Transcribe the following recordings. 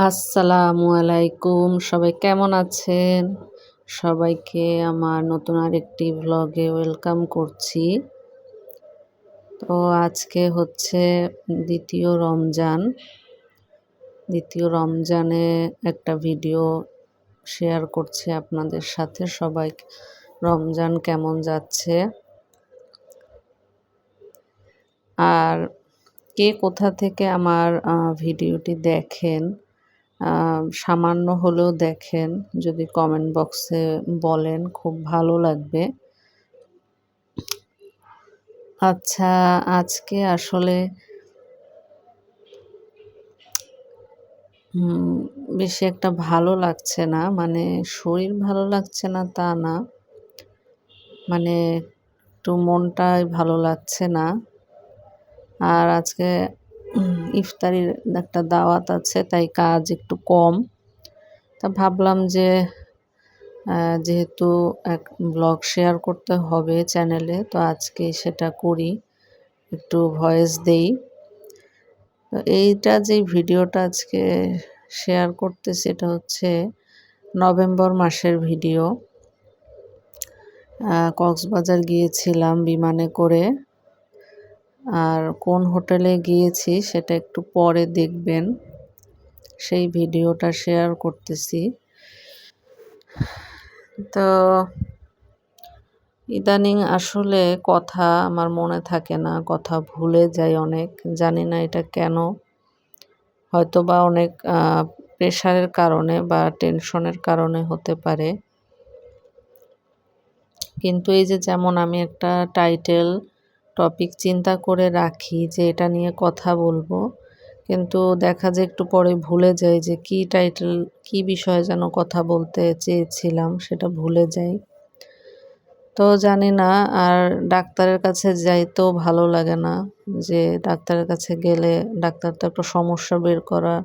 আসসালামু আলাইকুম। সবাই কেমন আছেন? সবাইকে আমার নতুন আরেকটি ভ্লগে ওয়েলকাম করছি। তো আজকে হচ্ছে ২য় রমজান। ২য় রমজানে একটা ভিডিও শেয়ার করছি আপনাদের সাথে। সবাই রমজান কেমন যাচ্ছে? আর কে কোথা থেকে আমার ভিডিওটি দেখেন, সামান্য হলেও দেখেন, যদি কমেন্ট বক্সে বলেন খুব ভালো লাগবে। আচ্ছা, আজকে আসলে বেশি একটা ভালো লাগছে না। মানে শরীর ভালো লাগছে না তা না। মানে একটু মনটাই ভালো লাগছে না। আর আজকে ইফতারির একটা দাওয়াত আছে, তাই কাজ একটু কম। তা ভাবলাম যে যেহেতু এক ব্লগ শেয়ার করতে হবে চ্যানেলে, তো আজকে সেটা করি, একটু ভয়েস দেই। তো এইটা যে ভিডিওটা আজকে শেয়ার করতেছি, এটা হচ্ছে নভেম্বর মাসের ভিডিও। কক্সবাজার গিয়েছিলাম বিমানে করে। আর কোন হোটেলে গিয়েছি সেটা একটু পরে দেখবেন। সেই ভিডিওটা শেয়ার করতেছি। তো ইদানিং আসলে কথা আমার মনে থাকে না, কথা ভুলে যাই অনেক। জানি না এটা কেন? হয়তোবা অনেক প্রেশারের কারণে বা টেনশনের কারণে হতে পারে। কিন্তু এই যে যেমন আমি একটা টাইটেল টপিক চিন্তা করে রাখি যে এটা নিয়ে কথা বলবো, কিন্তু দেখা যায় একটু পরে ভুলে যাই যে কী টাইটেল, কী বিষয়ে যেন কথা বলতে চেয়েছিলাম সেটা ভুলে যাই। তো জানি না, আর ডাক্তারের কাছে যাইতেও ভালো লাগে না। যে ডাক্তারের কাছে গেলে ডাক্তার তো একটা সমস্যা বের করার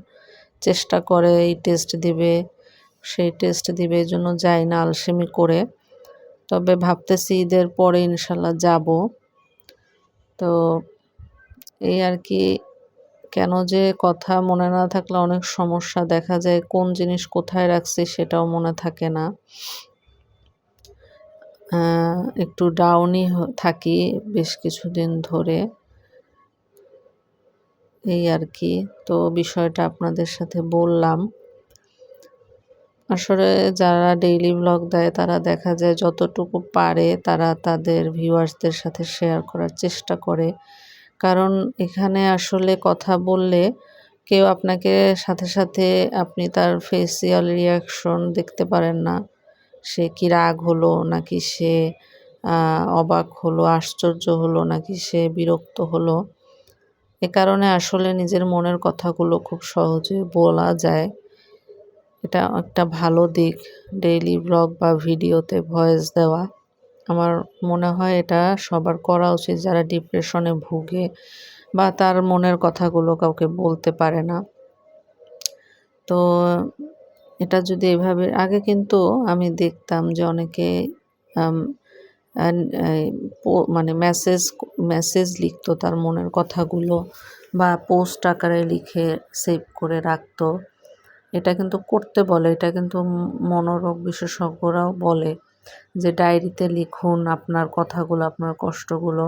চেষ্টা করে, এই টেস্ট দিবে, সেই টেস্ট দিবে, এজন্য যাই না আলসেমি করে। তবে ভাবতেছি ঈদের পরে ইনশাল্লাহ যাব। তো এই আর কি। কেন যে কথা মনে না থাকলে অনেক সমস্যা, দেখা যায় কোন জিনিস কোথায় রাখছি সেটাও মনে থাকে না। একটু ডাউনই থাকি বেশ কিছুদিন ধরে, এই আর কি। তো বিষয়টা আপনাদের সাথে বললাম। আসলে যারা ডেইলি ব্লগ দেয় তারা দেখা যায় যতটুকু পারে তারা তাদের ভিউয়ার্সদের সাথে শেয়ার করার চেষ্টা করে। কারণ এখানে আসলে কথা বললে কেউ আপনাকে সাথে সাথে আপনি তার ফেসিয়াল রিয়াকশন দেখতে পারেন না। সে কি রাগ হলো, নাকি সে অবাক হলো, আশ্চর্য হলো, নাকি সে বিরক্ত হলো। এ কারণে আসলে নিজের মনের কথাগুলো খুব সহজে বলা যায়। এটা একটা ভালো দিক, ডেইলি ব্লগ বা ভিডিওতে ভয়েস দেওয়া। আমার মনে হয় এটা সবার করা উচিত, যারা ডিপ্রেশনে ভুগে বা তার মনের কথাগুলো কাউকে বলতে পারে না। তো এটা যদি এভাবে, আগে কিন্তু আমি দেখতাম যে অনেকে আম অ্যান এই মানে মেসেজ লিখতো তার মনের কথাগুলো, বা পোস্ট আকারে লিখে সেভ করে রাখতো। এটা কিন্তু করতে বলে, এটা কিন্তু মনোরোগ বিশেষজ্ঞরাও বলে যে ডায়েরিতে লিখুন আপনার কথাগুলো, আপনার কষ্টগুলো।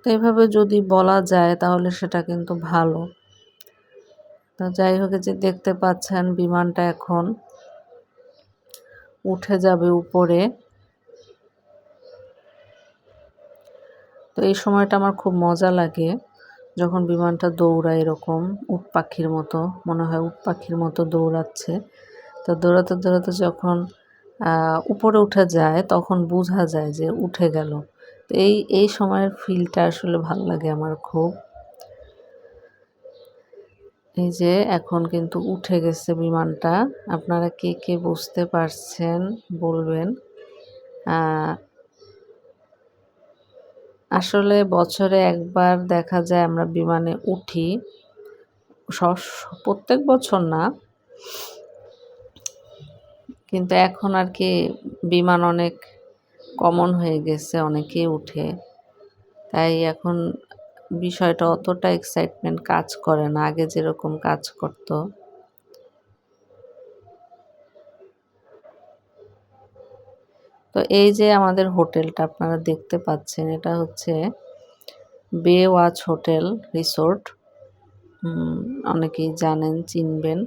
তো এভাবে যদি বলা যায় তাহলে সেটা কিন্তু ভালো। তো যাই হোক, যে দেখতে পাচ্ছেন বিমানটা এখন উঠে যাবে উপরে। তো এই সময়টা আমার খুব মজা লাগে, যখন বিমানটা দৌড়ায় এরকম উট পাখির মতো, মনে হয় উট পাখির মতো দৌড়াচ্ছে। তো দৌড়াতে দৌড়াতে যখন উপরে উঠে যায় তখন বোঝা যায় যে উঠে গেল। তো এই সময়ের ফিলটা আসলে ভালো লাগে আমার খুব। এই যে এখন কিন্তু উঠে গেছে বিমানটা। আপনারা কে কে বুঝতে পারছেন বলবেন। আসলে বছরে একবার দেখা যায় আমরা বিমানে উঠি, প্রত্যেক বছর না, কিন্তু এখন আর কি বিমান অনেক কমন হয়ে গেছে, অনেকেই উঠে। তাই এখন বিষয়টা অতটা এক্সাইটমেন্ট কাজ করে না, আগে যেরকম কাজ করতো। তো এই যে আমাদের হোটেলটা আপনারা দেখতে পাচ্ছেন, এটা হচ্ছে বে ওয়াচ হোটেল রিসোর্ট। অনেকেই জানেন, চিনবেন।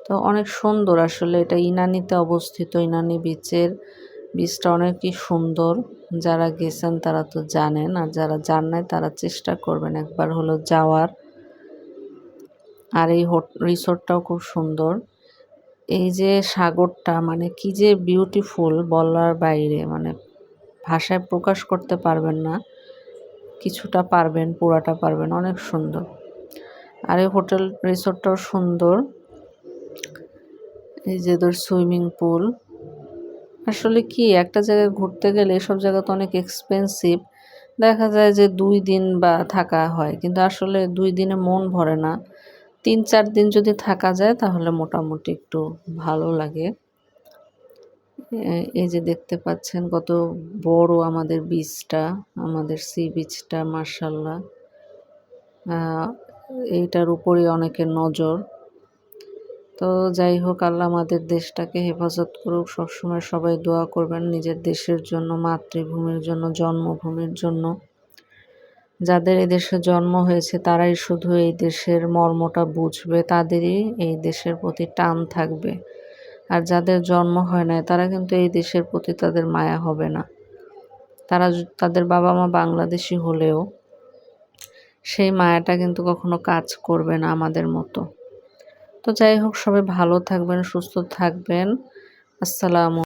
তো অনেক সুন্দর আসলে, এটা ইনানিতে অবস্থিত। ইনানি বিচটা অনেকই সুন্দর। যারা গেছেন তারা তো জানেন, আর যারা যান নাই তারা চেষ্টা করবেন একবার হলো যাওয়ার। আর এই রিসোর্টটাও খুব সুন্দর। এই যে সাগরটা মানে কি যে বিউটিফুল, বলার বাইরে, মানে ভাষায় প্রকাশ করতে পারবেন না। কিছুটা পারবেন, পুরাটা পারবেন, অনেক সুন্দর। আর এই হোটেল রিসোর্টটাও সুন্দর। এই যে তোর সুইমিং পুল। আসলে কি একটা জায়গায় ঘুরতে গেলে এসব জায়গা তো অনেক এক্সপেন্সিভ। দেখা যায় যে 2 দিন বা থাকা হয়, কিন্তু আসলে 2 দিনে মন ভরে না। 3-4 দিন যদি থাকা যায় তাহলে মোটামুটি একটু ভালো লাগে। এই যে দেখতে পাচ্ছেন কত বড় আমাদের বিচটা, আমাদের সি বিচটা, মাশাআল্লাহ। এইটার উপরে অনেকের নজর। তো যাই হোক, আল্লাহ আমাদের দেশটাকে হেফাজত করুক। সবসময় সবাই দোয়া করবেন নিজের দেশের জন্য, মাতৃভূমির জন্য, জন্মভূমির জন্য। যাদের এই দেশে জন্ম হয়েছে তারাই শুধু এই দেশের মর্মটা বুঝবে, তাদেরই এই দেশের প্রতি টান থাকবে। আর যাদের জন্ম হয় নাই তারা কিন্তু এই দেশের প্রতি তাদের মায়া হবে না। তাদের বাবা মা বাংলাদেশি হলেও সেই মায়াটা কিন্তু কখনো কাজ করবে না আমাদের মতো। তো যাই হোক, সবাই ভালো থাকবেন, সুস্থ থাকবেন। আসসালামু